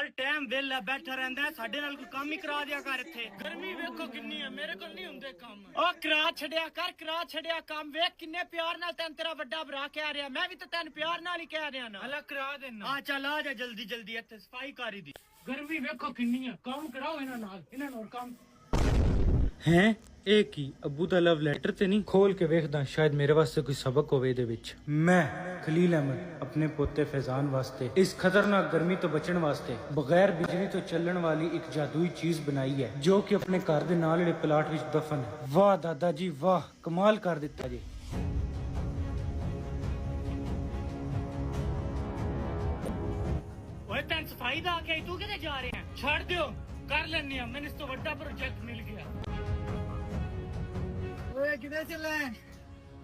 हर time वेला बैठा रहंदा है साडे नाल कोई काम ही करा दिया कर इत्थे गर्मी वेखो किन्नी है मेरे कोल नहीं हुंदे काम ओ करा छड़िया काम वेख किन्ने प्यार नाल तैन तेरा बड़ा भरा कह रहा मैं भी तो तैन प्यार नाल ही कह रहा ना अल्लाह करा देना आ चल आ जा जल्दी जल्दी इत्थे सफाई करी दी गर्मी वेखो किन्नी है काम कराओ इन्हां नाल इन्हां और काम हैं एक ही अब्बू दा लव लेटर ते नहीं खोल के वेखदा शायद मेरे वास्ते कोई सबक होवे इहदे विच मैं खलील अहमद अपने पोते फैजान वास्ते इस खतरनाक गर्मी तो बचन वास्ते बगैर बिजली तो चलने वाली एक जादुई चीज बनाई है जो कि अपने घर दे नाल जेहड़े प्लाट विच दफन है। वाह दादा जी वाह कमाल कर दिता जी। ओए तैन सफाई दा आके तू किथे जा रहे हैं छड़ दियो कर लेने मैंने इस तो बड़ा प्रोजेक्ट मिल गया। ओए किधर चला है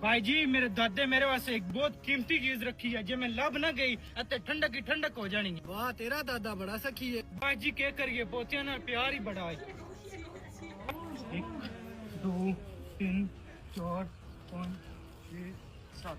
भाई जी मेरे दादे मेरे वास्ते एक बहुत कीमती चीज रखी है जे मैं लब ना गई अते ठंडक ही ठंडक हो जानी है। वाह तेरा दादा बड़ा सखी है भाई जी क्या करिए पोतियां नाल प्यार ही बड़ा है। 1 2 3 4 5 6 7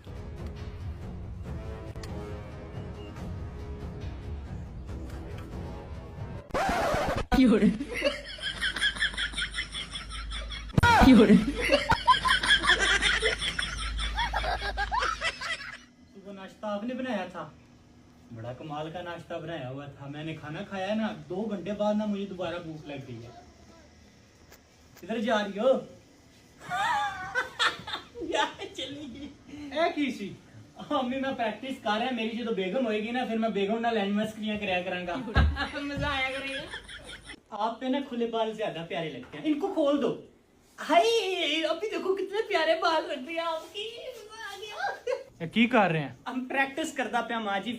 नाश्ता आपने बनाया था बड़ा कमाल का नाश्ता बनाया हुआ था मैंने खाना खाया ना 2 घंटे बाद ना मुझे दोबारा भूख लग गई है। किधर जा रही हो मम्मी मैं प्रैक्टिस कर रहा मेरी जो बेगम होएगी ना फिर मैं बेगम नाल मस्करियां करया करांगा मजा आया करेगा। आप पे ना खुले बाल ज्यादा प्यारे लगते हैं इनको खोल दो। हाय अभी देखो कितने प्यारे बाल रख दिए आपकी की कर रहे हैं हम प्रैक्टिस करता पे मां जी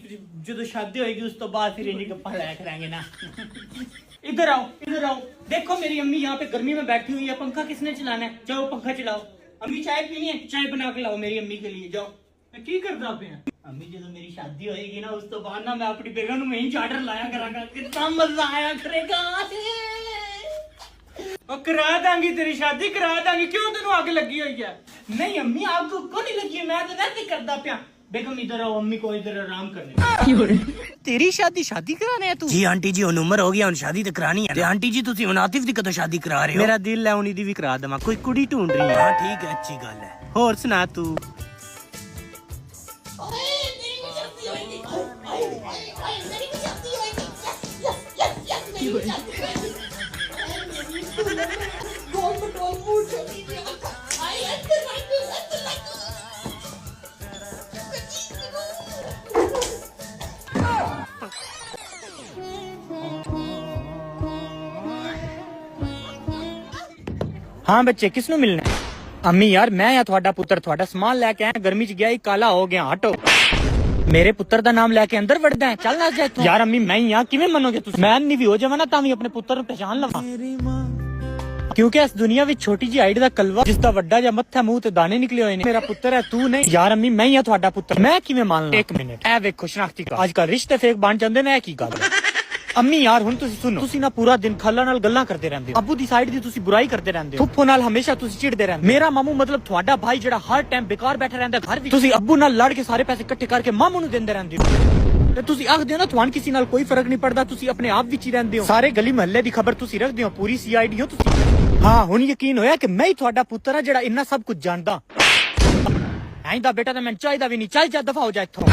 जो शादी होगी उस तो बाद फिर इन्हीं गप्पा लाया करेंगे ना। इधर आओ देखो मेरी अम्मी यहाँ पे गर्मी में बैठी हुई है पंखा किसने चलाना है जाओ पंखा चलाओ। अम्मी चाय पीनी है चाय बना के लाओ मेरी अम्मी के लिए जाओ। की करता पे अम्मी जो मेरी शादी होगी ना उस तो बाद ना मैं अपनी बेगम में ही चार्टर लाया करांगा कितना मजा आया करेगा और करा दांगी तेरी शादी करा दांगी क्यों तेन आग लगी हुई है। नहीं अम्मी आपको क्यों नहीं लगी है मैं तो वैसे करता पिया। बेगम इधर आओ अम्मी को इधर आराम करने तेरी शादी कराने है तू जी आंटी जी हुन उम्र हो गया हुन शादी तो करानी है आंटी जी तुसी हुन आतिफ दी कदों शादी करा रहे हो मेरा दिल है हुन दी भी करा देवा कोई कुड़ी ढूंढ रही है। हां ठीक है अच्छी गल है और सुना तू हाँ बच्चे किसनु मिलना अम्मी यार मैं या थोड़ा पुत्र थोड़ा सामान लेके आया गर्मी च गया ही काला हो गया हटो मेरे पुत्र दा नाम लेके अंदर वड़दा है चल ना जा तू यार अम्मी मैं यहाँ किवें मनोगे तुम मैं नहीं भी हो जावा ना तावी अपने पुत्र ਨੂੰ पहचान लवा क्योंकि इस दुनिया विच छोटी जी हाइट दा कलवा जिसदा वड्डा जा मत्था मुंह ते दाने निकले होए ने मेरा पुत्र है तू नहीं। यार अम्मी मैं ही थोड़ा पुत्र मैं किवें मान ला 1 मिनट ए वेखो शनाख्ती का आजकल रिश्ते फेक बन जांदे ने की गल अम्मी यार हुन तुसी सुनो तुसी ना पूरा दिन खाला नाल गल्लां करदे रहंदे हो अब्बू दी साइड दी तुसी बुराई करदे रहंदे हो फुफ्फो नाल हमेशा तुसी चिढ़दे रहंदे मेरा मामू मतलब थोड़ा भाई जेड़ा हर टाइम बेकार बैठा रहंदा घर विच तुसी अब्बू नाल लड़ के सारे पैसे इकट्ठे करके मामू नु देंदे रहंदे हो ते तुसी आखदे हो ना तुहान किसी नाल कोई फर्क नहीं पड़दा तुसी अपने आप विच ही रहंदे हो सारे गली महल्ले दी खबर तुसी रखदे हो पूरी सीआईडी हो तुसी। हां हुन यकीन होया कि मैं ही थोड़ा पुत्र हां जेड़ा इन्ना सब कुछ जानदा आइंदा बेटा तो मैं चाहिदा भी नहीं चल जा दफा हो जा इत्थों।